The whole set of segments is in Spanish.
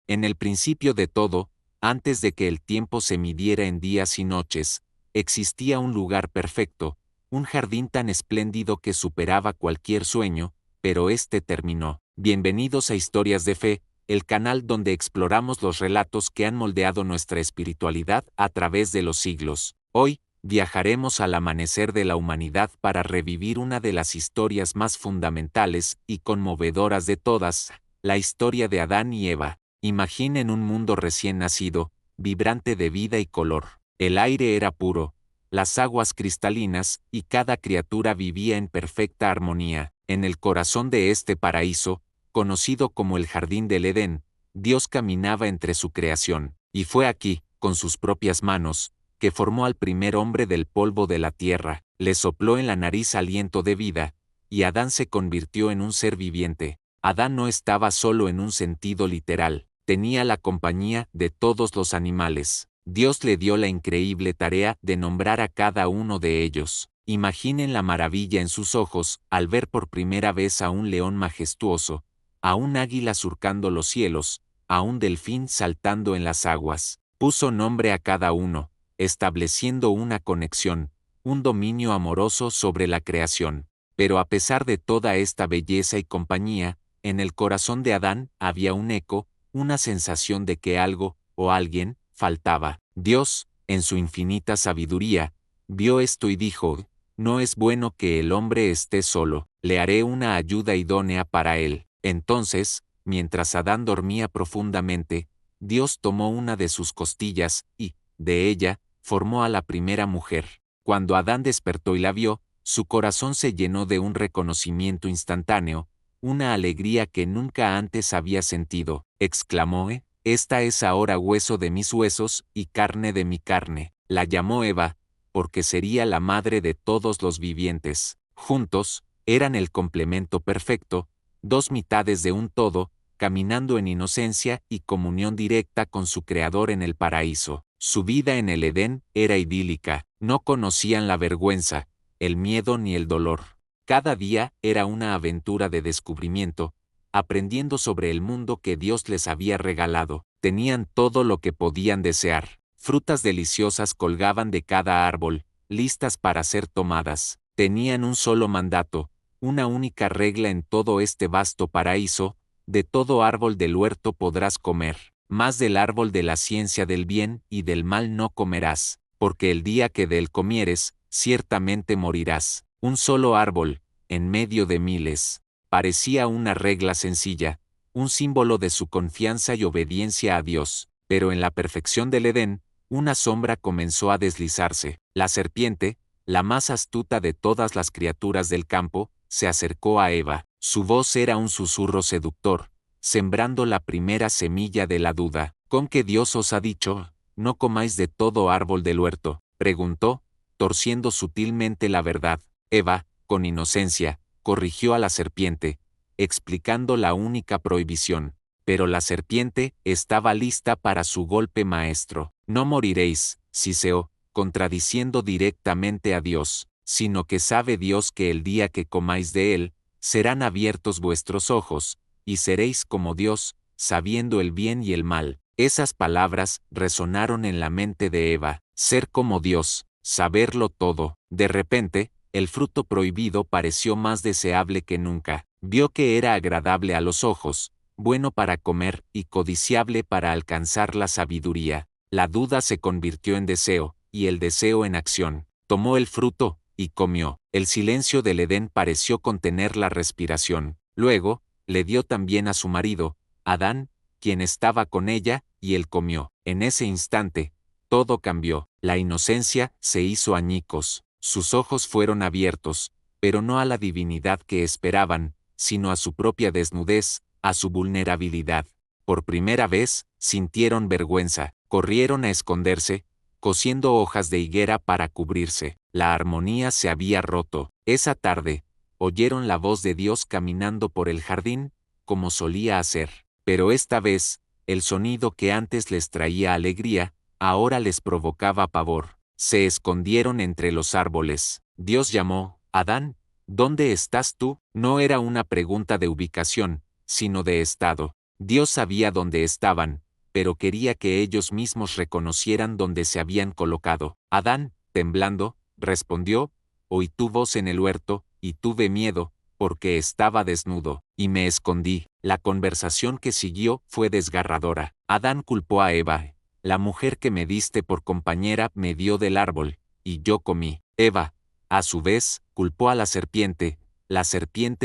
En el principio de todo, antes de que el tiempo se midiera en días y noches, existía un lugar perfecto, un jardín tan espléndido que superaba cualquier sueño, pero este terminó. Bienvenidos a Historias de Fe, el canal donde exploramos los relatos que han moldeado nuestra espiritualidad a través de los siglos. Hoy, viajaremos al amanecer de la humanidad para revivir una de las historias más fundamentales y conmovedoras de todas, la historia de Adán y Eva. Imaginen un mundo recién nacido, vibrante de vida y color. El aire era puro, las aguas cristalinas, y cada criatura vivía en perfecta armonía. En el corazón de este paraíso, conocido como el Jardín del Edén, Dios caminaba entre su creación, y fue aquí, con sus propias manos, que formó al primer hombre del polvo de la tierra, le sopló en la nariz aliento de vida, y Adán se convirtió en un ser viviente. Adán no estaba solo en un sentido literal, tenía la compañía de todos los animales. Dios le dio la increíble tarea de nombrar a cada uno de ellos. Imaginen la maravilla en sus ojos al ver por primera vez a un león majestuoso, a un águila surcando los cielos, a un delfín saltando en las aguas. Puso nombre a cada uno, estableciendo una conexión, un dominio amoroso sobre la creación. Pero a pesar de toda esta belleza y compañía, en el corazón de Adán había un eco, una sensación de que algo, o alguien, faltaba. Dios, en su infinita sabiduría, vio esto y dijo: no es bueno que el hombre esté solo, le haré una ayuda idónea para él. Entonces, mientras Adán dormía profundamente, Dios tomó una de sus costillas y, de ella, formó a la primera mujer. Cuando Adán despertó y la vio, su corazón se llenó de un reconocimiento instantáneo, una alegría que nunca antes había sentido. Exclamó: esta es ahora hueso de mis huesos y carne de mi carne. La llamó Eva, porque sería la madre de todos los vivientes. Juntos, eran el complemento perfecto, dos mitades de un todo, caminando en inocencia y comunión directa con su Creador en el paraíso. Su vida en el Edén era idílica, no conocían la vergüenza, el miedo ni el dolor. Cada día era una aventura de descubrimiento, aprendiendo sobre el mundo que Dios les había regalado. Tenían todo lo que podían desear. Frutas deliciosas colgaban de cada árbol, listas para ser tomadas. Tenían un solo mandato, una única regla en todo este vasto paraíso: de todo árbol del huerto podrás comer, mas del árbol de la ciencia del bien y del mal no comerás, porque el día que de él comieres, ciertamente morirás. Un solo árbol, en medio de miles. Parecía una regla sencilla, un símbolo de su confianza y obediencia a Dios, pero en la perfección del Edén, una sombra comenzó a deslizarse. La serpiente, la más astuta de todas las criaturas del campo, se acercó a Eva. Su voz era un susurro seductor, sembrando la primera semilla de la duda. ¿Con qué Dios os ha dicho, no comáis de todo árbol del huerto?, preguntó, torciendo sutilmente la verdad. Eva, con inocencia, corrigió a la serpiente, explicando la única prohibición. Pero la serpiente estaba lista para su golpe maestro. No moriréis, Siseo, contradiciendo directamente a Dios, sino que sabe Dios que el día que comáis de él, serán abiertos vuestros ojos, y seréis como Dios, sabiendo el bien y el mal. Esas palabras resonaron en la mente de Eva: ser como Dios, saberlo todo. De repente, el fruto prohibido pareció más deseable que nunca. Vio que era agradable a los ojos, bueno para comer y codiciable para alcanzar la sabiduría. La duda se convirtió en deseo, y el deseo en acción. Tomó el fruto, y comió. El silencio del Edén pareció contener la respiración. Luego, le dio también a su marido, Adán, quien estaba con ella, y él comió. En ese instante, todo cambió. La inocencia se hizo añicos. Sus ojos fueron abiertos, pero no a la divinidad que esperaban, sino a su propia desnudez, a su vulnerabilidad. Por primera vez, sintieron vergüenza, corrieron a esconderse, cosiendo hojas de higuera para cubrirse. La armonía se había roto. Esa tarde, oyeron la voz de Dios caminando por el jardín, como solía hacer. Pero esta vez, el sonido que antes les traía alegría, ahora les provocaba pavor. Se escondieron entre los árboles. Dios llamó: Adán, ¿dónde estás tú? No era una pregunta de ubicación, sino de estado. Dios sabía dónde estaban, pero quería que ellos mismos reconocieran dónde se habían colocado. Adán, temblando, respondió: oí tu voz en el huerto, y tuve miedo, porque estaba desnudo, y me escondí. La conversación que siguió fue desgarradora. Adán culpó a Eva: la mujer que me diste por compañera me dio del árbol, y yo comí. Eva, a su vez, culpó a la serpiente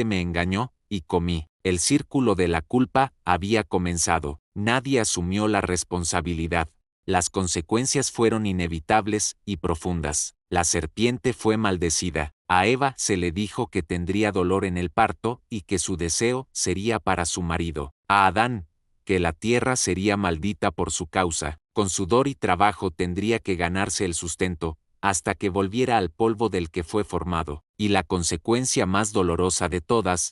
me engañó, y comí. El círculo de la culpa había comenzado. Nadie asumió la responsabilidad. Las consecuencias fueron inevitables y profundas. La serpiente fue maldecida. A Eva se le dijo que tendría dolor en el parto y que su deseo sería para su marido. A Adán, que la tierra sería maldita por su causa. Con sudor y trabajo tendría que ganarse el sustento, hasta que volviera al polvo del que fue formado. Y la consecuencia más dolorosa de todas,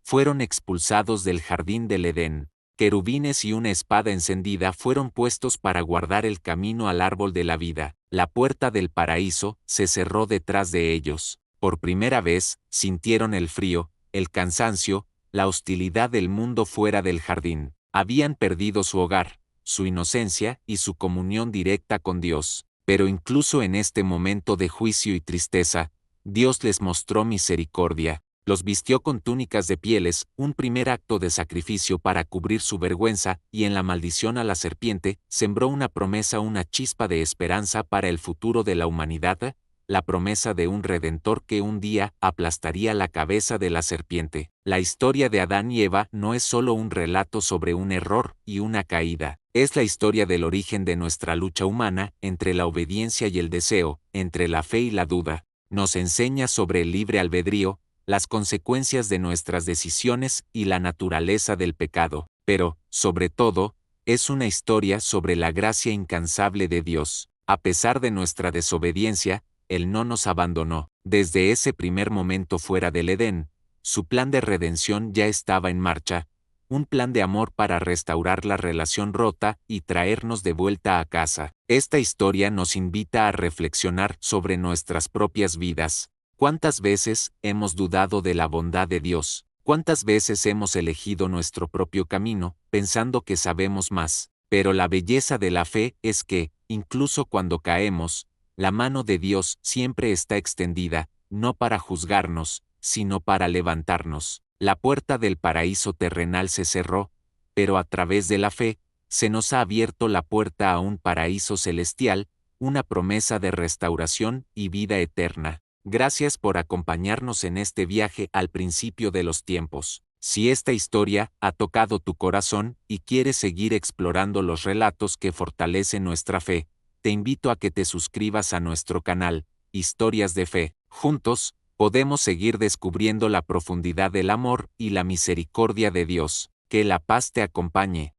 fueron expulsados del jardín del Edén. Querubines y una espada encendida fueron puestos para guardar el camino al árbol de la vida. La puerta del paraíso se cerró detrás de ellos. Por primera vez, sintieron el frío, el cansancio, la hostilidad del mundo fuera del jardín. Habían perdido su hogar, su inocencia y su comunión directa con Dios. Pero incluso en este momento de juicio y tristeza, Dios les mostró misericordia. Los vistió con túnicas de pieles, un primer acto de sacrificio para cubrir su vergüenza, y en la maldición a la serpiente, sembró una promesa, una chispa de esperanza para el futuro de la humanidad, la promesa de un Redentor que un día aplastaría la cabeza de la serpiente. La historia de Adán y Eva no es solo un relato sobre un error y una caída, es la historia del origen de nuestra lucha humana, entre la obediencia y el deseo, entre la fe y la duda. Nos enseña sobre el libre albedrío, las consecuencias de nuestras decisiones y la naturaleza del pecado, pero, sobre todo, es una historia sobre la gracia incansable de Dios. A pesar de nuestra desobediencia, Él no nos abandonó. Desde ese primer momento fuera del Edén, su plan de redención ya estaba en marcha, un plan de amor para restaurar la relación rota y traernos de vuelta a casa. Esta historia nos invita a reflexionar sobre nuestras propias vidas. ¿Cuántas veces hemos dudado de la bondad de Dios? ¿Cuántas veces hemos elegido nuestro propio camino, pensando que sabemos más? Pero la belleza de la fe es que, incluso cuando caemos, la mano de Dios siempre está extendida, no para juzgarnos, sino para levantarnos. La puerta del paraíso terrenal se cerró, pero a través de la fe, se nos ha abierto la puerta a un paraíso celestial, una promesa de restauración y vida eterna. Gracias por acompañarnos en este viaje al principio de los tiempos. Si esta historia ha tocado tu corazón y quieres seguir explorando los relatos que fortalecen nuestra fe, te invito a que te suscribas a nuestro canal, Historias de Fe. Juntos, podemos seguir descubriendo la profundidad del amor y la misericordia de Dios. Que la paz te acompañe.